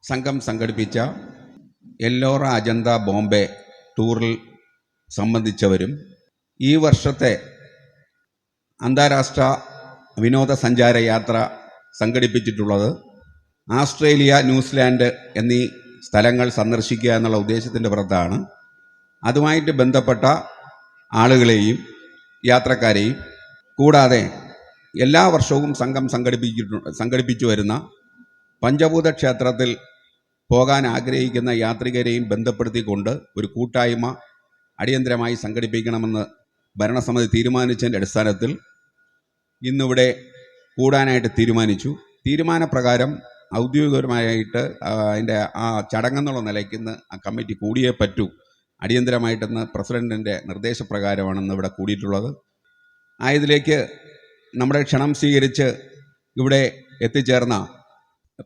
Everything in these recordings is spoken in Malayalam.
സംഘം സംഘടിപ്പിച്ച എല്ലോറ അജന്ത ബോംബെ ടൂറിൽ സംബന്ധിച്ചവരും ഈ വർഷത്തെ അന്താരാഷ്ട്ര വിനോദസഞ്ചാര യാത്ര സംഘടിപ്പിച്ചിട്ടുള്ളത് ആസ്ട്രേലിയ, ന്യൂസിലാൻഡ് എന്നീ സ്ഥലങ്ങൾ സന്ദർശിക്കുക എന്നുള്ള ഉദ്ദേശത്തിൻ്റെ പുറത്താണ്. അതുമായിട്ട് ബന്ധപ്പെട്ട ആളുകളെയും യാത്രക്കാരെയും കൂടാതെ എല്ലാ വർഷവും സംഘം സംഘടിപ്പിച്ചു വരുന്ന പഞ്ചഭൂത ക്ഷേത്രത്തിൽ പോകാൻ ആഗ്രഹിക്കുന്ന യാത്രികരെയും ബന്ധപ്പെടുത്തിക്കൊണ്ട് ഒരു കൂട്ടായ്മ അടിയന്തരമായി സംഘടിപ്പിക്കണമെന്ന് ഭരണസമിതി തീരുമാനിച്ചതിൻ്റെ അടിസ്ഥാനത്തിൽ ഇന്നിവിടെ കൂടാനായിട്ട് തീരുമാനിച്ചു. തീരുമാനപ്രകാരം ഔദ്യോഗികപരമായിട്ട് അതിൻ്റെ ആ ചടങ്ങെന്നുള്ള നിലയ്ക്ക് ഇന്ന് ആ കമ്മിറ്റി കൂടിയേ പറ്റൂ. അടിയന്തരമായിട്ടെന്ന് പ്രസിഡൻറ്റിൻ്റെ നിർദ്ദേശപ്രകാരമാണ് ഇന്ന് ഇവിടെ കൂടിയിട്ടുള്ളത്. ആയതിലേക്ക് നമ്മുടെ ക്ഷണം സ്വീകരിച്ച് ഇവിടെ എത്തിച്ചേർന്ന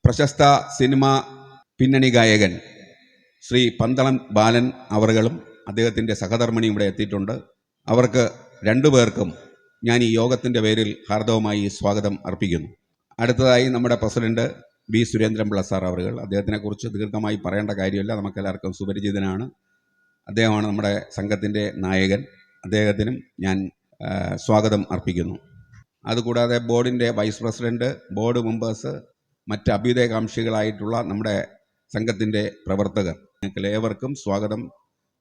പ്രശസ്ത സിനിമ പിന്നണി ഗായകൻ ശ്രീ പന്തളം ബാലൻ അവറുകളും അദ്ദേഹത്തിൻ്റെ സഹധർമ്മിണിയും ഇവിടെ എത്തിയിട്ടുണ്ട്. അവർക്ക് രണ്ടുപേർക്കും ഞാൻ ഈ യോഗത്തിൻ്റെ പേരിൽ ഹാർദവമായി സ്വാഗതം അർപ്പിക്കുന്നു. അടുത്തതായി നമ്മുടെ പ്രസിഡന്റ് ബി സുരേന്ദ്രൻപിള്ള സാർ അവറുകൾ. അദ്ദേഹത്തിനെക്കുറിച്ച് ദീർഘമായി പറയേണ്ട കാര്യമില്ല, നമുക്കെല്ലാവർക്കും സുപരിചിതനാണ്. അദ്ദേഹമാണ് നമ്മുടെ സംഘത്തിൻ്റെ നായകൻ. അദ്ദേഹത്തിനും ഞാൻ സ്വാഗതം അർപ്പിക്കുന്നു. അതുകൂടാതെ ബോർഡിൻ്റെ വൈസ് പ്രസിഡന്റ്, ബോർഡ് മെമ്പേഴ്സ്, മറ്റ് അഭ്യുദയകാംക്ഷികളായിട്ടുള്ള നമ്മുടെ സംഘത്തിൻ്റെ പ്രവർത്തകർ, ഞങ്ങൾക്ക് ഏവർക്കും സ്വാഗതം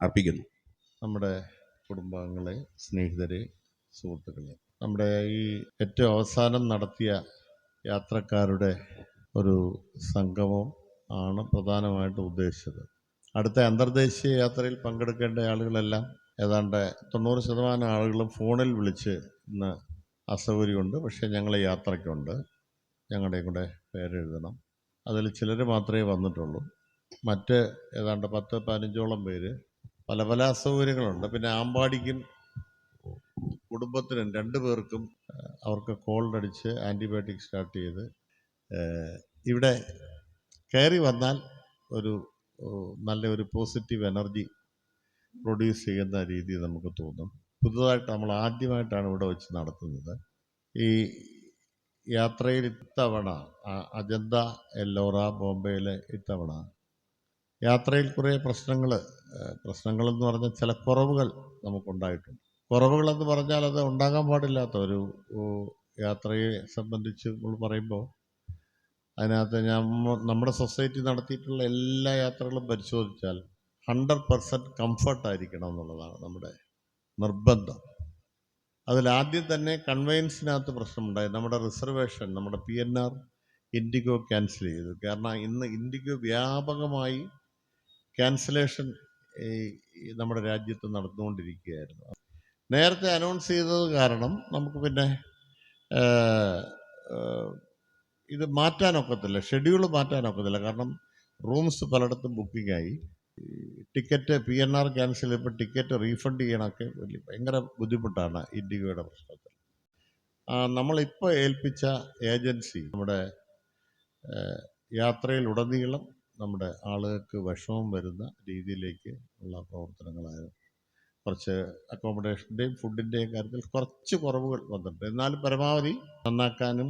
അർപ്പിക്കുന്നു. നമ്മുടെ കുടുംബാംഗങ്ങളെ, സ്നേഹിതരെ, സുഹൃത്തുക്കളെ, നമ്മുടെ ഈ ഏറ്റവും അവസാനം നടത്തിയ യാത്രക്കാരുടെ ഒരു സംഗമം ആണ് പ്രധാനമായിട്ട് ഉദ്ദേശിച്ചത്. അടുത്ത അന്തർദേശീയ യാത്രയിൽ പങ്കെടുക്കേണ്ട ആളുകളെല്ലാം ഏതാണ്ട് 90% ആളുകളും ഫോണിൽ വിളിച്ച് ഇന്ന് അസൗകര്യമുണ്ട്, പക്ഷേ ഞങ്ങൾ യാത്രയ്ക്കുണ്ട്, ഞങ്ങളുടെ കൂടെ പേരെഴുതണം. അതിൽ ചിലർ മാത്രമേ വന്നിട്ടുള്ളൂ. മറ്റ് ഏതാണ്ട് 10-15ഓളം പേര് പല പല അസൗകര്യങ്ങളുണ്ട്. പിന്നെ ആമ്പാടിക്കും കുടുംബത്തിനും 2 പേർക്കും അവർക്ക് കോൾഡ് അടിച്ച് ആൻറ്റിബയോട്ടിക് സ്റ്റാർട്ട് ചെയ്ത് ഇവിടെ കയറി വന്നാൽ ഒരു നല്ലൊരു പോസിറ്റീവ് എനർജി പ്രൊഡ്യൂസ് ചെയ്യുന്ന രീതി നമുക്ക് തോന്നും. പുതുതായിട്ട് നമ്മൾ ആദ്യമായിട്ടാണ് ഇവിടെ വെച്ച് നടത്തുന്നത്. ഈ യാത്രയിൽ ഇത്തവണ അജന്ത, എല്ലോറ, ബോംബെയിൽ ഇത്തവണ യാത്രയിൽ കുറേ പ്രശ്നങ്ങളെന്ന് പറഞ്ഞാൽ ചില കുറവുകൾ നമുക്കുണ്ടായിട്ടുണ്ട്. കുറവുകളെന്ന് പറഞ്ഞാൽ അത് ഉണ്ടാകാൻ പാടില്ലാത്ത ഒരു യാത്രയെ സംബന്ധിച്ച് നമ്മൾ പറയുമ്പോൾ അതിനകത്ത് നമ്മുടെ സൊസൈറ്റി നടത്തിയിട്ടുള്ള എല്ലാ യാത്രകളും പരിശോധിച്ചാൽ 100% കംഫർട്ടായിരിക്കണം എന്നുള്ളതാണ് നമ്മുടെ നിർബന്ധം. അതിലാദ്യം തന്നെ കൺവെയൻസിനകത്ത് പ്രശ്നമുണ്ടായി. നമ്മുടെ റിസർവേഷൻ, നമ്മുടെ PNR ഇൻഡിഗോ ക്യാൻസൽ ചെയ്തു. കാരണം ഇന്ന് ഇൻഡിഗോ വ്യാപകമായി ക്യാൻസലേഷൻ നമ്മുടെ രാജ്യത്ത് നടന്നുകൊണ്ടിരിക്കുകയായിരുന്നു. നേരത്തെ അനൗൺസ് ചെയ്തത് കാരണം നമുക്ക് പിന്നെ ഇത് മാറ്റാനൊക്കത്തില്ല, ഷെഡ്യൂൾ മാറ്റാനൊക്കത്തില്ല. കാരണം റൂംസ് പലയിടത്തും ബുക്കിംഗായി. ടിക്കറ്റ് PNR ക്യാൻസൽ ചെയ്തപ്പോൾ ടിക്കറ്റ് റീഫണ്ട് ചെയ്യണമൊക്കെ ഭയങ്കര ബുദ്ധിമുട്ടാണ് ഇൻഡിഗോയുടെ പ്രശ്നത്തിൽ. നമ്മളിപ്പോൾ ഏൽപ്പിച്ച ഏജൻസി നമ്മുടെ യാത്രയിലുടനീളം നമ്മുടെ ആളുകൾക്ക് വിഷമം വരുന്ന രീതിയിലേക്ക് ഉള്ള പ്രവർത്തനങ്ങളായിരുന്നു. കുറച്ച് അക്കോമഡേഷൻ്റെയും ഫുഡിൻ്റെയും കാര്യത്തിൽ കുറച്ച് കുറവുകൾ വന്നിട്ടുണ്ട്. എന്നാലും പരമാവധി നന്നാക്കാനും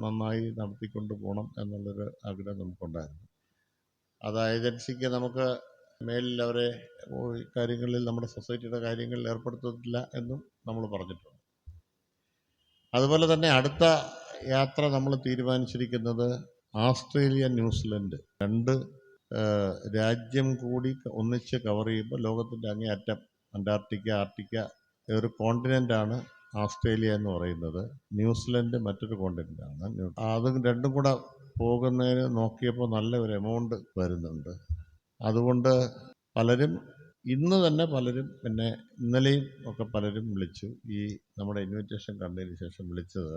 നന്നായി നടത്തിക്കൊണ്ട് പോകണം എന്നുള്ളൊരു ആഗ്രഹം നമുക്കുണ്ടായിരുന്നു. അത് ഏജൻസിക്ക് നമുക്ക് മേലിൽ അവരെ കാര്യങ്ങളിൽ, നമ്മുടെ സൊസൈറ്റിയുടെ കാര്യങ്ങളിൽ ഏർപ്പെടുത്തില്ല എന്നും നമ്മൾ പറഞ്ഞിട്ടുണ്ട്. അതുപോലെ തന്നെ അടുത്ത യാത്ര നമ്മൾ തീരുമാനിച്ചിരിക്കുന്നത് ആസ്ട്രേലിയ, ന്യൂസിലൻഡ് 2 രാജ്യം കൂടി ഒന്നിച്ച് കവർ ചെയ്യുമ്പോൾ ലോകത്തിൻ്റെ അങ്ങേയറ്റം അന്റാർട്ടിക്ക, ആർട്ടിക്ക ഒരു കോണ്ടിനെൻ്റാണ് ആസ്ട്രേലിയ എന്ന് പറയുന്നത്. ന്യൂസിലൻഡ് മറ്റൊരു കോണ്ടിനെൻ്റാണ്. അതും രണ്ടും കൂടെ പോകുന്നതിന് നോക്കിയപ്പോൾ നല്ല ഒരു എമൗണ്ട് വരുന്നുണ്ട്. അതുകൊണ്ട് പലരും ഇന്ന് തന്നെ പിന്നെ ഇന്നലെയും ഒക്കെ പലരും വിളിച്ചു. ഈ നമ്മുടെ ഇൻവിറ്റേഷൻ കണ്ടതിന് ശേഷം വിളിച്ചത്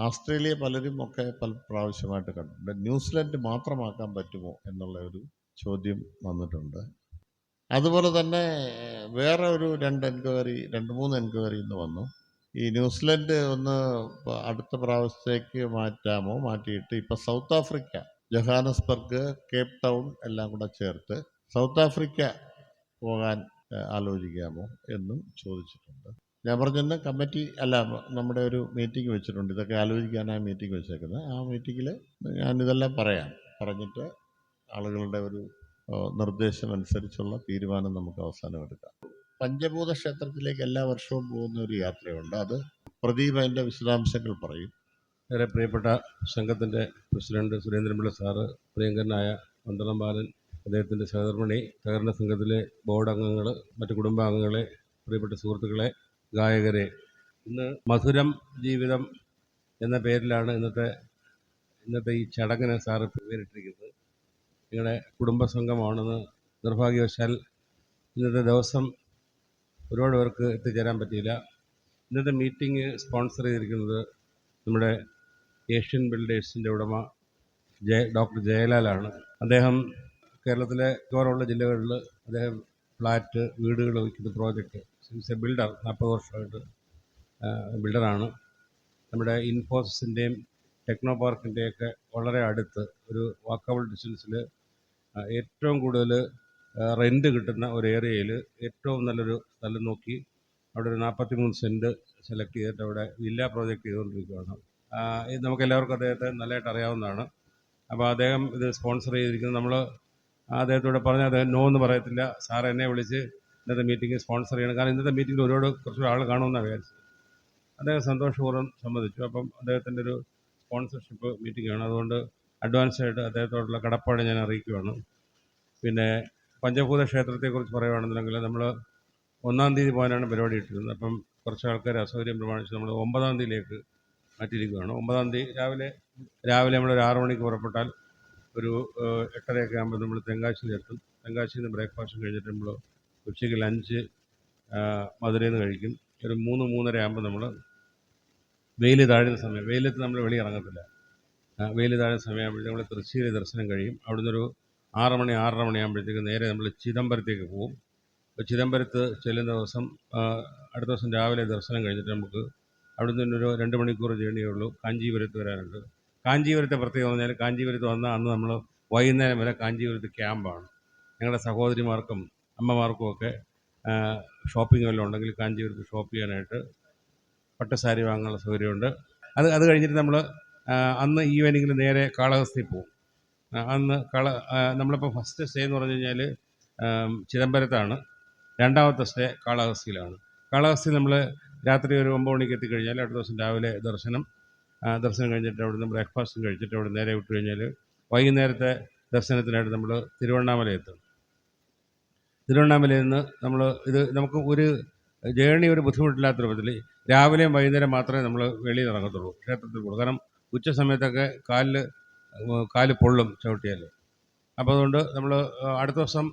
ആസ്ട്രേലിയ പലരും ഒക്കെ പല പ്രാവശ്യമായിട്ട് കണ്ടിട്ടുണ്ട്. ന്യൂസിലൻഡ് മാത്രമാക്കാൻ പറ്റുമോ എന്നുള്ള ഒരു ചോദ്യം വന്നിട്ടുണ്ട്. അതുപോലെ തന്നെ വേറെ ഒരു 2-3 എൻക്വയറി ഇന്ന് വന്നു. ഈ ന്യൂസിലൻഡ് ഒന്ന് അടുത്ത പ്രാവശ്യത്തേക്ക് മാറ്റിയിട്ട് ഇപ്പോൾ south Africa, Johannesburg, Cape town എല്ലാം കൂടെ ചേർത്ത് സൗത്ത് ആഫ്രിക്ക പോകാൻ ആലോചിക്കാമോ എന്നും ചോദിച്ചിട്ടുണ്ട്. ഞാൻ പറഞ്ഞിരുന്ന കമ്മിറ്റി നമ്മുടെ ഒരു മീറ്റിംഗ് വെച്ചിട്ടുണ്ട്. ഇതൊക്കെ ആലോചിക്കാനാണ് മീറ്റിംഗ് വെച്ചേക്കുന്നത്. ആ മീറ്റിങ്ങിൽ ഞാനിതെല്ലാം പറയാം. പറഞ്ഞിട്ട് ആളുകളുടെ ഒരു നിർദ്ദേശം അനുസരിച്ചുള്ള തീരുമാനം നമുക്ക് അവസാനം എടുക്കാം. പഞ്ചഭൂത ക്ഷേത്രത്തിലേക്ക് എല്ലാ വർഷവും പോകുന്ന ഒരു യാത്രയുണ്ട്. അത് പ്രദീപ് അതിൻ്റെ വിശദാംശങ്ങൾ പറയും. ഏറെ പ്രിയപ്പെട്ട സംഘത്തിൻ്റെ പ്രസിഡന്റ് സുരേന്ദ്രൻപിള്ള സാറ്, പ്രിയങ്കരനായ പന്തളം ബാലൻ, അദ്ദേഹത്തിൻ്റെ സഹധർമ്മിണി, സഹകരണ സംഘത്തിലെ ബോർഡ് അംഗങ്ങൾ, മറ്റ് കുടുംബാംഗങ്ങളെ, പ്രിയപ്പെട്ട സുഹൃത്തുക്കളെ, ഗായകരെ, ഇന്ന് മധുരം ജീവിതം എന്ന പേരിലാണ് ഇന്നത്തെ ഈ ചടങ്ങിന് സാറ് പേരിട്ടിരിക്കുന്നത്. നിങ്ങളുടെ കുടുംബസംഘമാണെന്ന് നിർഭാഗ്യവശാൽ ഇന്നത്തെ ദിവസം ഒരുപാട് പേർക്ക് എത്തിച്ചേരാൻ പറ്റിയില്ല. ഇന്നത്തെ മീറ്റിംഗ് സ്പോൺസർ ചെയ്തിരിക്കുന്നത് നമ്മുടെ ഏഷ്യൻ ബിൽഡേഴ്സിൻ്റെ ഉടമ ഡോക്ടർ ജയലാലാണ്. അദ്ദേഹം കേരളത്തിലെ മിക്കവാറുള്ള ജില്ലകളിൽ അദ്ദേഹം ഫ്ലാറ്റ്, വീടുകൾ വയ്ക്കുന്ന പ്രോജക്റ്റ്, സിൻസ് എ ബിൽഡർ, 40 വർഷമായിട്ട് ബിൽഡറാണ്. നമ്മുടെ ഇൻഫോസിസിൻ്റെയും ടെക്നോ പാർക്കിൻ്റെയൊക്കെ വളരെ അടുത്ത് ഒരു വാക്കബിൾ ഡിസ്റ്റൻസിൽ ഏറ്റവും കൂടുതൽ റെൻറ്റ് കിട്ടുന്ന ഒരു ഏരിയയിൽ ഏറ്റവും നല്ലൊരു സ്ഥലം നോക്കി അവിടെ ഒരു 43 സെൻറ്റ് സെലക്ട് ചെയ്തിട്ട് അവിടെ വില്ല പ്രോജക്റ്റ് ചെയ്തുകൊണ്ടിരിക്കുകയാണ്. ഇത് നമുക്കെല്ലാവർക്കും അദ്ദേഹത്തെ നല്ലതായിട്ട് അറിയാവുന്നതാണ്. അപ്പോൾ അദ്ദേഹം ഇത് സ്പോൺസർ ചെയ്തിരിക്കുന്നത്, നമ്മൾ അദ്ദേഹത്തോട് പറഞ്ഞാൽ അദ്ദേഹം നോ എന്ന് പറയത്തില്ല. സാർ എന്നെ വിളിച്ച് ഇന്നത്തെ മീറ്റിംഗ് സ്പോൺസർ ചെയ്യണം, കാരണം ഇന്നത്തെ മീറ്റിങ്ങിൽ കുറച്ചുകൂടെ ആൾ കാണുമെന്നാണ് വിചാരിച്ചത്. അദ്ദേഹം സന്തോഷപൂർവ്വം സമ്മതിച്ചു. അപ്പം അദ്ദേഹത്തിൻ്റെ ഒരു സ്പോൺസർഷിപ്പ് മീറ്റിംഗാണ്, അതുകൊണ്ട് അഡ്വാൻസായിട്ട് അദ്ദേഹത്തോടുള്ള കടപ്പാട് ഞാൻ അറിയിക്കുകയാണ്. പിന്നെ പഞ്ചഭൂത ക്ഷേത്രത്തെക്കുറിച്ച് പറയുകയാണെന്നുണ്ടെങ്കിൽ നമ്മൾ 1-ാം തീയതി പോകാനാണ് പരിപാടി ഇട്ടിരുന്നത്. അപ്പം കുറച്ച് ആൾക്കാർ അസൗകര്യം പ്രമാണിച്ച് നമ്മൾ 9-ാം തീയതിയിലേക്ക് മാറ്റിയിരിക്കുകയാണ്. 9-ാം തീയതി രാവിലെ നമ്മളൊരു 6 മണിക്ക് പുറപ്പെട്ടാൽ ഒരു 8:30 ആകുമ്പോൾ നമ്മൾ തെങ്കാശിയിലെത്തും. തെങ്കാശിയിൽ നിന്ന് ബ്രേക്ക്ഫാസ്റ്റ് കഴിഞ്ഞിട്ട് നമ്മൾ ഉച്ചയ്ക്ക് ലഞ്ച് മധുരയിൽ നിന്ന് കഴിക്കും. ഒരു 3-3:30 ആകുമ്പോൾ നമ്മൾ വെയിൽ താഴുന്ന സമയം, വെയിലത്ത് നമ്മൾ വെളിയിറങ്ങത്തില്ല, വെയിൽ താഴുന്ന സമയമാകുമ്പോഴത്തേക്ക് നമ്മൾ തൃശ്ശൂർ ദർശനം കഴിയും. അവിടുന്ന് ഒരു 6-6:30 ആകുമ്പോഴത്തേക്ക് നേരെ നമ്മൾ ചിദംബരത്തേക്ക് പോകും. അപ്പോൾ ചിദംബരത്ത് ചെല്ലുന്ന ദിവസം അടുത്ത ദിവസം രാവിലെ ദർശനം കഴിഞ്ഞിട്ട് നമുക്ക് അവിടുന്ന് ഒരു 2 മണിക്കൂർ ജേണിയേ ഉള്ളൂ കാഞ്ചീപുരത്ത് വരാനുണ്ട്. കാഞ്ചീപുരത്തെ പ്രത്യേകത പറഞ്ഞാൽ, കാഞ്ചീപുരത്ത് വന്നാൽ അന്ന് നമ്മൾ വൈകുന്നേരം വരെ കാഞ്ചീപുരത്ത് ക്യാമ്പാണ്. ഞങ്ങളുടെ സഹോദരിമാർക്കും അമ്മമാർക്കും ഒക്കെ ഷോപ്പിംഗ് വല്ലതും ഉണ്ടെങ്കിൽ കാഞ്ചീപുരത്ത് ഷോപ്പ് ചെയ്യാനായിട്ട് പട്ടുസാരി വാങ്ങാനുള്ള സൗകര്യമുണ്ട്. അത് കഴിഞ്ഞിട്ട് നമ്മൾ അന്ന് ഈവനിങ്ങിൽ നേരെ കാളഹസ്തി പോകും. അന്ന് നമ്മളിപ്പോൾ ഫസ്റ്റ് സ്റ്റേ എന്ന് പറഞ്ഞു കഴിഞ്ഞാൽ ചിദംബരത്താണ്, രണ്ടാമത്തെ സ്റ്റേ കാളഹസ്തിയിലാണ്. കാളഹസ്തി നമ്മൾ രാത്രി ഒരു 9 മണിക്ക് എത്തിക്കഴിഞ്ഞാൽ അടുത്ത ദിവസം രാവിലെ ദർശനം കഴിഞ്ഞിട്ട് അവിടുന്ന് ബ്രേക്ക്ഫാസ്റ്റും കഴിച്ചിട്ട് അവിടെ നേരെ വിട്ട് കഴിഞ്ഞാൽ വൈകുന്നേരത്തെ ദർശനത്തിനായിട്ട് നമ്മൾ തിരുവണ്ണാമല എത്തും. തിരുവണ്ണാമലയിൽ നിന്ന് നമുക്ക് ഒരു ജേണി ഒരു ബുദ്ധിമുട്ടില്ലാത്ത രൂപത്തിൽ രാവിലെയും വൈകുന്നേരം മാത്രമേ നമ്മൾ വെളിയിൽ ഇറങ്ങത്തുള്ളൂ, ക്ഷേത്രത്തിൽ പോകും. കാരണം ഉച്ച സമയത്തൊക്കെ കാല് പൊള്ളും ചവിട്ടിയാൽ. അപ്പോൾ അതുകൊണ്ട് നമ്മൾ അടുത്ത ദിവസം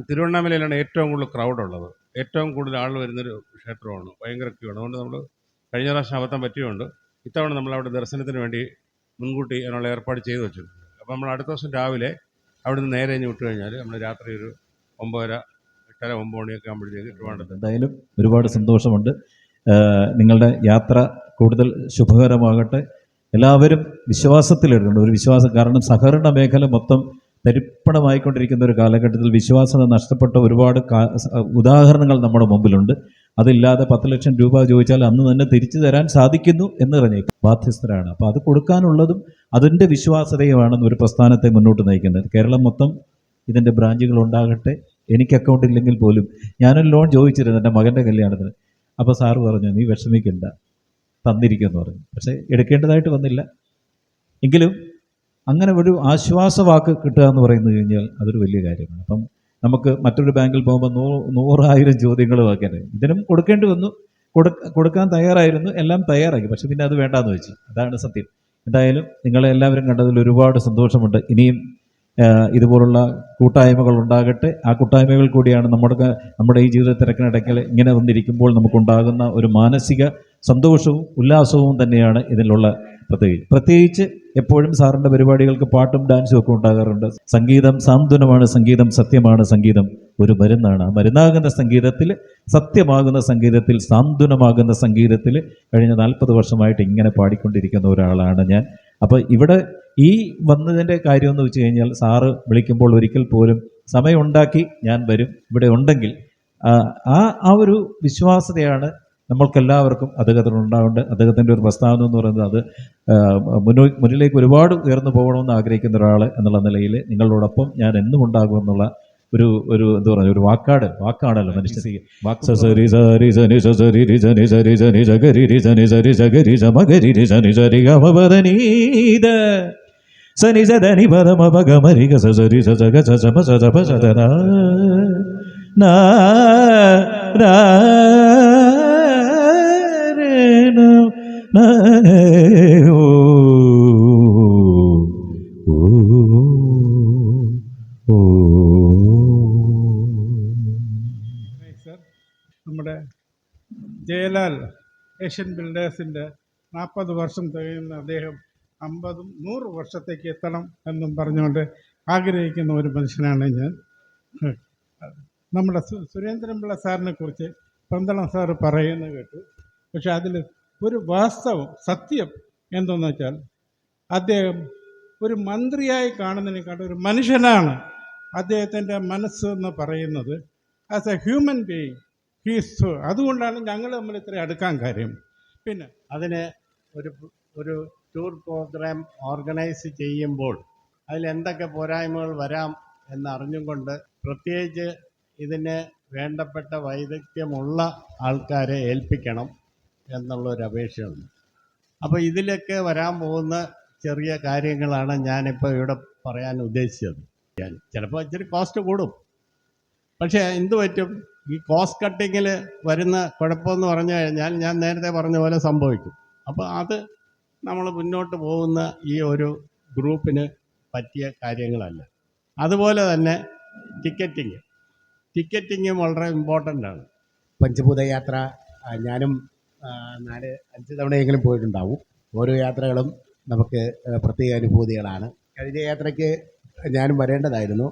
തിരുവണ്ണാമലയിലാണ് ഏറ്റവും കൂടുതൽ ക്രൗഡുള്ളത്, ഏറ്റവും കൂടുതൽ ആൾ വരുന്നൊരു ക്ഷേത്രമാണ്, ഭയങ്കര ക്യൂ ആണ്. അതുകൊണ്ട് നമ്മൾ കഴിഞ്ഞ പ്രാവശ്യം അബദ്ധം പറ്റിയുണ്ട്. ഇത്തവണ നമ്മളവിടെ ദർശനത്തിന് വേണ്ടി മുൻകൂട്ടി അതിനുള്ള ഏർപ്പാട് ചെയ്തു വെച്ചിട്ടുണ്ട്. അപ്പോൾ നമ്മൾ അടുത്ത ദിവസം രാവിലെ അവിടുന്ന് നേരെ കഴിഞ്ഞ് വിട്ട് കഴിഞ്ഞാൽ നമ്മൾ രാത്രി ഒരു 9:30, 8:30, 9 മണിയൊക്കെ ആകുമ്പോഴത്തേക്ക് ട്രിവാൻഡ്രത്ത്. എന്തായാലും ഒരുപാട് സന്തോഷമുണ്ട്. നിങ്ങളുടെ യാത്ര കൂടുതൽ ശുഭകരമാകട്ടെ. എല്ലാവരും വിശ്വാസത്തിലെടുക്കണം, ഒരു വിശ്വാസം. കാരണം സഹകരണ മേഖല മൊത്തം തരിപ്പണമായിക്കൊണ്ടിരിക്കുന്ന ഒരു കാലഘട്ടത്തിൽ വിശ്വാസത നഷ്ടപ്പെട്ട ഒരുപാട് ഉദാഹരണങ്ങൾ നമ്മുടെ മുമ്പിലുണ്ട്. അതില്ലാതെ 10 ലക്ഷം രൂപ ചോദിച്ചാൽ അന്ന് തന്നെ തിരിച്ചു തരാൻ സാധിക്കുന്നു എന്ന് പറഞ്ഞ് ബാധ്യസ്ഥരാണ്. അപ്പോൾ അത് കൊടുക്കാനുള്ളതും അതിൻ്റെ വിശ്വാസ്യതയുമാണെന്ന് ഒരു പ്രസ്ഥാനത്തെ മുന്നോട്ട് നയിക്കുന്നത്. കേരളം മൊത്തം ഇതിൻ്റെ ബ്രാഞ്ചുകൾ ഉണ്ടാകട്ടെ. എനിക്ക് അക്കൗണ്ട് ഇല്ലെങ്കിൽ പോലും ഞാനൊരു ലോൺ ചോദിച്ചിരുന്നു എൻ്റെ മകൻ്റെ കല്യാണത്തിന്. അപ്പോൾ സാറ് പറഞ്ഞു, നീ വിഷമിക്കണ്ട, തന്നിരിക്കുമെന്ന് പറഞ്ഞു. പക്ഷേ എടുക്കേണ്ടതായിട്ട് വന്നില്ല. എങ്കിലും അങ്ങനെ ഒരു ആശ്വാസവാക്ക് കിട്ടുക എന്ന് പറയുന്നത് കഴിഞ്ഞാൽ അതൊരു വലിയ കാര്യമാണ്. അപ്പം നമുക്ക് മറ്റൊരു ബാങ്കിൽ പോകുമ്പോൾ 100,000 ചോദ്യങ്ങൾ വയ്ക്കാൻ ഇതിനും കൊടുക്കേണ്ടി വന്നു. കൊടുക്കാൻ തയ്യാറായിരുന്നു, എല്ലാം തയ്യാറാക്കി. പക്ഷെ പിന്നെ അത് വേണ്ടാന്ന് വെച്ചു. അതാണ് സത്യം. എന്തായാലും നിങ്ങളെ എല്ലാവരും കണ്ടതിൽ ഒരുപാട് സന്തോഷമുണ്ട്. ഇനിയും ഇതുപോലുള്ള കൂട്ടായ്മകൾ ഉണ്ടാകട്ടെ. ആ കൂട്ടായ്മകൾ കൂടിയാണ് നമ്മുടെ ഈ ജീവിത തിരക്കിനിടയ്ക്ക് ഇങ്ങനെ വന്നിരിക്കുമ്പോൾ നമുക്കുണ്ടാകുന്ന ഒരു മാനസിക സന്തോഷവും ഉല്ലാസവും തന്നെയാണ് ഇതിലുള്ള പ്രത്യേകിച്ച് എപ്പോഴും സാറിൻ്റെ പരിപാടികൾക്ക് പാട്ടും ഡാൻസും ഒക്കെ ഉണ്ടാകാറുണ്ട്. സംഗീതം സാന്ത്വനമാണ്, സംഗീതം സത്യമാണ്, സംഗീതം ഒരു മരുന്നാണ്. ആ മരുന്നാകുന്ന സംഗീതത്തിൽ, സത്യമാകുന്ന സംഗീതത്തിൽ, സാന്ത്വനമാകുന്ന സംഗീതത്തിൽ കഴിഞ്ഞ 40 വർഷമായിട്ട് ഇങ്ങനെ പാടിക്കൊണ്ടിരിക്കുന്ന ഒരാളാണ് ഞാൻ. അപ്പോൾ ഇവിടെ ഈ വന്നതിൻ്റെ കാര്യമെന്ന് വെച്ച് കഴിഞ്ഞാൽ, സാറ് വിളിക്കുമ്പോൾ ഒരിക്കൽ പോലും സമയമുണ്ടാക്കി ഞാൻ വരും, ഇവിടെ ഉണ്ടെങ്കിൽ ആ ഒരു വിശ്വാസ്യതയാണ് നമ്മൾക്കെല്ലാവർക്കും അദ്ദേഹത്തിനുണ്ടാവേണ്ട അദ്ദേഹത്തിൻ്റെ ഒരു പ്രസ്താവന എന്ന് പറയുന്നത് അത് മുന്നിലേക്ക് ഒരുപാട് ഉയർന്നു പോകണമെന്ന് ആഗ്രഹിക്കുന്ന ഒരാൾ എന്നുള്ള നിലയിൽ നിങ്ങളോടൊപ്പം ഞാൻ എന്നും ഉണ്ടാകുമെന്നുള്ള ഒരു എന്താ പറയുക ഒരു വാക്കാണല്ലോ മനുഷ്യ സനി സദനി പദമപഗമരിക സരി സജഗ സജമ സജപ സദന നമ്മുടെ ജയലാൽ ഏഷ്യൻ ബിൽഡേഴ്സിൻ്റെ 40 വർഷം തികയുന്ന അദ്ദേഹം 50-100 വർഷത്തേക്ക് എത്തണം എന്നും പറഞ്ഞുകൊണ്ട് ആഗ്രഹിക്കുന്ന ഒരു മനുഷ്യനാണ് ഞാൻ. നമ്മുടെ സുരേന്ദ്രൻപിള്ള സാറിനെ കുറിച്ച് പന്തളം സാറ് പറയുന്നത് കേട്ടു. പക്ഷെ അതിൽ ഒരു വാസ്തവം സത്യം എന്തെന്ന് വെച്ചാൽ അദ്ദേഹം ഒരു മന്ത്രിയായി കാണുന്നതിനേക്കാൾ ഒരു മനുഷ്യനാണ് അദ്ദേഹത്തിൻ്റെ മനസ്സ് എന്ന് പറയുന്നത്. As A human being he's. അതുകൊണ്ടാണ് ഞങ്ങൾ തമ്മിൽ ഇത്ര അടുക്കാൻ കാര്യം. പിന്നെ അതിന് ഒരു ടൂർ പ്രോഗ്രാം ഓർഗനൈസ് ചെയ്യുമ്പോൾ അതിലെന്തൊക്കെ പോരായ്മകൾ വരാം എന്നറിഞ്ഞും കൊണ്ട് പ്രത്യേകിച്ച് ഇതിന് വേണ്ടപ്പെട്ട വൈദഗ്ധ്യമുള്ള ആൾക്കാരെ ഏൽപ്പിക്കണം എന്നുള്ളൊരു അപേക്ഷയുണ്ട്. അപ്പോൾ ഇതിലൊക്കെ വരാൻ പോകുന്ന ചെറിയ കാര്യങ്ങളാണ് ഞാനിപ്പോൾ ഇവിടെ പറയാൻ ഉദ്ദേശിച്ചത്. ചിലപ്പോൾ ഇച്ചിരി കോസ്റ്റ് കൂടും, പക്ഷേ എന്തു പറ്റും, ഈ കോസ്റ്റ് കട്ടിങ്ങിൽ വരുന്ന കുഴപ്പമെന്ന് പറഞ്ഞു കഴിഞ്ഞാൽ ഞാൻ നേരത്തെ പറഞ്ഞ പോലെ സംഭവിക്കും. അപ്പോൾ അത് നമ്മൾ മുന്നോട്ട് പോകുന്ന ഈ ഒരു ഗ്രൂപ്പിന് പറ്റിയ കാര്യങ്ങളല്ല. അതുപോലെ തന്നെ ടിക്കറ്റിങ്ങും വളരെ ഇമ്പോർട്ടൻ്റ് ആണ്. പഞ്ചഭൂത യാത്ര ഞാനും 4-5 തവണയെങ്കിലും പോയിട്ടുണ്ടാവും. ഓരോ യാത്രകളും നമുക്ക് പ്രത്യേക അനുഭൂതികളാണ്. കഴിഞ്ഞ യാത്രയ്ക്ക് ഞാനും വരേണ്ടതായിരുന്നു.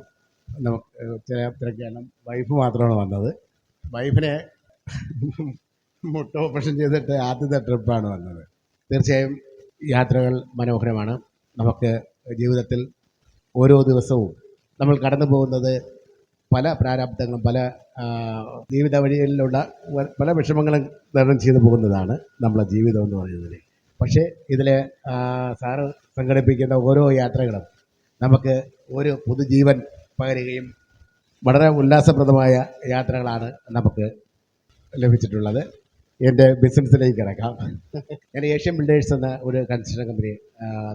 നമുക്ക് ചില തിരക്കാണ്, വൈഫ് മാത്രമാണ് വന്നത്. വൈഫിനെ മുട്ട ഓപ്പറേഷൻ ചെയ്തിട്ട് ആദ്യത്തെ ട്രിപ്പാണ് വന്നത്. തീർച്ചയായും യാത്രകൾ മനോഹരമാണ്. നമുക്ക് ജീവിതത്തിൽ ഓരോ ദിവസവും നമ്മൾ കടന്നു പോകുന്നത് പല പ്രാരാബ്ദങ്ങളും പല ജീവിത വഴികളിലുള്ള പല വിഷമങ്ങളും തരണം ചെയ്തു പോകുന്നതാണ് നമ്മളെ ജീവിതം എന്ന് പറയുന്നത്. പക്ഷേ ഇതിൽ സാറ് സംഘടിപ്പിക്കുന്ന ഓരോ യാത്രകളും നമുക്ക് ഒരു പുതുജീവൻ പകരുകയും വളരെ ഉല്ലാസപ്രദമായ യാത്രകളാണ് നമുക്ക് ലഭിച്ചിട്ടുള്ളത്. എൻ്റെ ബിസിനസ്സിലേക്ക് കിടക്കാം. ഞാൻ ഏഷ്യൻ ബിൽഡേഴ്സ് എന്ന ഒരു കൺസ്ട്രക്ഷൻ കമ്പനി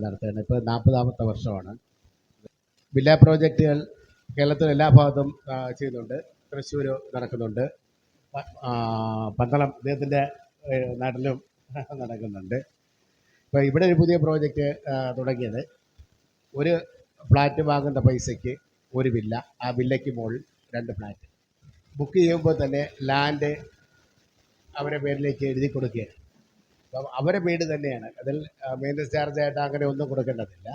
നടത്തുകയാണ്. ഇപ്പോൾ 40ാമത്തെ വർഷമാണ്. വില്ല പ്രോജക്റ്റുകൾ കേരളത്തിൽ എല്ലാ ഭാഗത്തും ചെയ്യുന്നുണ്ട്. തൃശ്ശൂർ നടക്കുന്നുണ്ട്, പന്തളം അദ്ദേഹത്തിൻ്റെ നാട്ടിലും നടക്കുന്നുണ്ട്. ഇപ്പോൾ ഇവിടെ ഒരു പുതിയ പ്രോജക്റ്റ് തുടങ്ങിയത്, ഒരു ഫ്ലാറ്റ് വാങ്ങുന്ന പൈസയ്ക്ക് ഒരു വില്ല, ആ വില്ലയ്ക്ക് മുകളിൽ 2 ഫ്ലാറ്റ് ബുക്ക് ചെയ്യുമ്പോൾ തന്നെ ലാൻഡ് അവരുടെ പേരിലേക്ക് എഴുതി കൊടുക്കുകയാണ്. അപ്പം അവരുടെ വീട് തന്നെയാണ്. അതിൽ മെയിൻ്റനൻസ് ചാർജായിട്ട് അങ്ങനെ ഒന്നും കൊടുക്കേണ്ടതില്ല.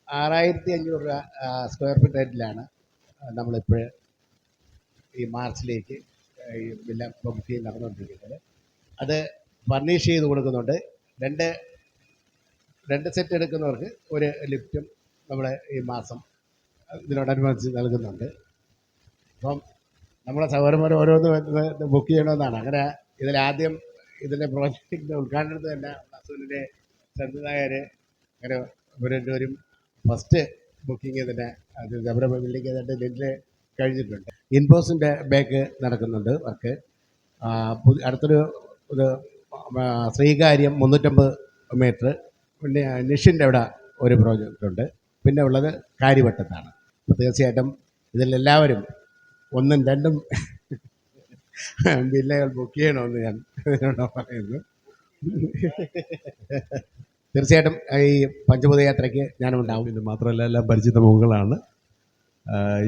6500 രൂപ സ്ക്വയർ ഫീറ്റ് റേറ്റിലാണ് നമ്മളിപ്പോൾ ഈ മാർച്ചിലേക്ക് ഈ വില്ല ബുക്കിംഗ് നടന്നുകൊണ്ടിരിക്കുന്നത്. അത് ഫർണിഷ് ചെയ്ത് കൊടുക്കുന്നുണ്ട്. 2 സെറ്റ് എടുക്കുന്നവർക്ക് ഒരു ലിഫ്റ്റും നമ്മൾ ഈ മാസം ഇതിനോടനുബന്ധിച്ച് നൽകുന്നുണ്ട്. അപ്പം നമ്മളെ സഹോദരന്മാർ ഓരോന്ന് ബുക്ക് ചെയ്യണമെന്നാണ്. അങ്ങനെ ഇതിലാദ്യം ഇതിൻ്റെ പ്രോജക്റ്റിൻ്റെ ഉദ്ഘാടനത്തിൽ തന്നെ അസൂലിൻ്റെ സംവിധായകർ അങ്ങനെ ഇവരെല്ലാവരും ഫസ്റ്റ് ബുക്കിംഗ് തന്നെ അത് അവരുടെ ബിൽഡിംഗ് ചെയ്തിട്ട് ലിൻഡിൽ കഴിഞ്ഞിട്ടുണ്ട്. ഇൻപോസിൻ്റെ ബാക്ക് നടക്കുന്നുണ്ട് വർക്ക്. അടുത്തൊരു ഇത് ശ്രീകാര്യം 350 മീറ്റർ. പിന്നെ നിഷിൻ്റെ അവിടെ ഒരു പ്രോജക്റ്റ് ഉണ്ട്. പിന്നെ ഉള്ളത് കാര്യവട്ടത്താണ്. അപ്പോൾ തീർച്ചയായിട്ടും ഇതിലെല്ലാവരും 1ഉം 2ഉം വില്ലകൾ ബുക്ക് ചെയ്യണമെന്ന് ഞാൻ പറയുന്നു. തീർച്ചയായിട്ടും ഈ പഞ്ചഭൂത യാത്രയ്ക്ക് ഞാനുണ്ടാവും. ഇത് മാത്രമല്ല എല്ലാം പരിചിത മുഖങ്ങളാണ്.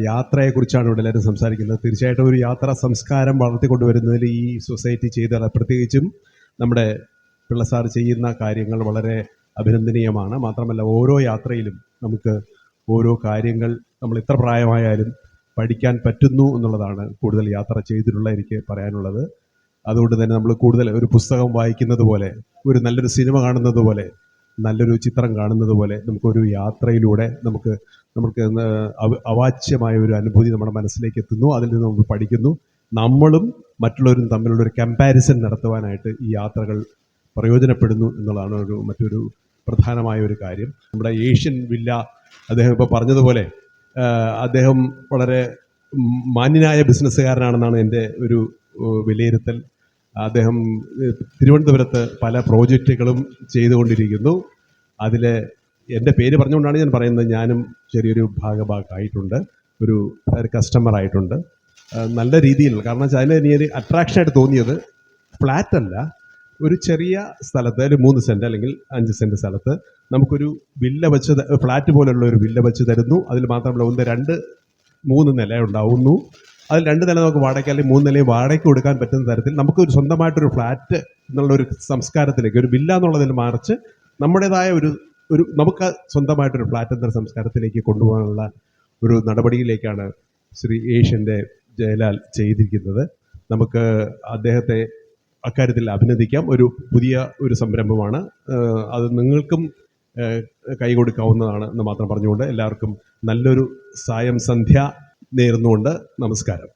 യാത്രയെക്കുറിച്ചാണ് ഇവിടെ എല്ലാവരും സംസാരിക്കുന്നത്. തീർച്ചയായിട്ടും ഒരു യാത്രാ സംസ്കാരം വളർത്തിക്കൊണ്ടുവരുന്നതിൽ ഈ സൊസൈറ്റി ചെയ്ത പ്രത്യേകിച്ചും നമ്മുടെ പിള്ള സാർ ചെയ്യുന്ന കാര്യങ്ങൾ വളരെ അഭിനന്ദനീയമാണ്. മാത്രമല്ല ഓരോ യാത്രയിലും നമുക്ക് ഓരോ കാര്യങ്ങൾ നമ്മൾ എത്ര പ്രായമായാലും പഠിക്കാൻ പറ്റുന്നു എന്നുള്ളതാണ് കൂടുതൽ യാത്ര ചെയ്തിട്ടുള്ള എനിക്ക് പറയാനുള്ളത്. അതുകൊണ്ട് തന്നെ നമ്മൾ കൂടുതൽ ഒരു പുസ്തകം വായിക്കുന്നത് പോലെ, ഒരു നല്ലൊരു സിനിമ കാണുന്നത് പോലെ, നല്ലൊരു ചിത്രം കാണുന്നത് പോലെ നമുക്കൊരു യാത്രയിലൂടെ നമുക്ക് അവാച്യമായ ഒരു അനുഭൂതി നമ്മുടെ മനസ്സിലേക്ക് എത്തുന്നു. അതിൽ നിന്ന് നമ്മൾ പഠിക്കുന്നു. നമ്മളും മറ്റുള്ളവരും തമ്മിലുള്ളൊരു കമ്പാരിസൺ നടത്തുവാനായിട്ട് ഈ യാത്രകൾ പ്രയോജനപ്പെടുന്നു എന്നുള്ളതാണ് മറ്റൊരു പ്രധാനമായ ഒരു കാര്യം. നമ്മുടെ ഏഷ്യൻ വില്ല അദ്ദേഹം ഇപ്പോൾ പറഞ്ഞതുപോലെ അദ്ദേഹം വളരെ മാന്യനായ ബിസിനസ്സുകാരനാണെന്നാണ് എൻ്റെ ഒരു വിലയിരുത്തൽ. അദ്ദേഹം തിരുവനന്തപുരത്ത് പല പ്രോജക്റ്റുകളും ചെയ്തുകൊണ്ടിരിക്കുന്നു. അതിൽ എൻ്റെ പേര് പറഞ്ഞുകൊണ്ടാണ് ഞാൻ പറയുന്നത്, ഞാനും ചെറിയൊരു ഭാഗമായിട്ടുണ്ട്, ഒരു കസ്റ്റമറായിട്ടുണ്ട്. നല്ല രീതിയിൽ, കാരണം വെച്ചാൽ അതിന് എനിക്ക് അട്രാക്ഷനായിട്ട് തോന്നിയത് ഫ്ലാറ്റ് അല്ല, ഒരു ചെറിയ സ്ഥലത്ത് ഒരു 3 സെൻറ്റ് അല്ലെങ്കിൽ 5 സെൻറ്റ് സ്ഥലത്ത് നമുക്കൊരു വില്ല വെച്ച്, ഫ്ലാറ്റ് പോലുള്ള ഒരു വില്ല വെച്ച് തരുന്നു. അതിൽ മാത്രമല്ല 1, 2, 3 നില ഉണ്ടാവുന്നു. അതിൽ 2 നില നമുക്ക് വാടകയ്ക്ക് അല്ലെങ്കിൽ 3 നിലയും വാടകയ്ക്ക് കൊടുക്കാൻ പറ്റുന്ന തരത്തിൽ നമുക്കൊരു സ്വന്തമായിട്ടൊരു ഫ്ലാറ്റ് എന്നുള്ളൊരു സംസ്കാരത്തിലേക്ക്, ഒരു വില്ല എന്നുള്ളതിൽ മറിച്ച് നമ്മുടേതായ ഒരു നമുക്ക് സ്വന്തമായിട്ടൊരു ഫ്ലാറ്റ് എന്ന സംസ്കാരത്തിലേക്ക് കൊണ്ടുപോകാനുള്ള ഒരു നടപടിയിലേക്കാണ് ശ്രീ ഏഷ്യൻ്റെ ജയലാൽ ചെയ്തിരിക്കുന്നത്. നമുക്ക് അദ്ദേഹത്തെ അക്കാര്യത്തിൽ അഭിനന്ദിക്കാം. ഒരു പുതിയ ഒരു സംരംഭമാണ് അത്, നിങ്ങൾക്കും കൈകൊടുക്കാവുന്നതാണ് എന്ന് മാത്രം പറഞ്ഞുകൊണ്ട് എല്ലാവർക്കും നല്ലൊരു സായം സന്ധ്യ നേർന്നുകൊണ്ട് നമസ്കാരം.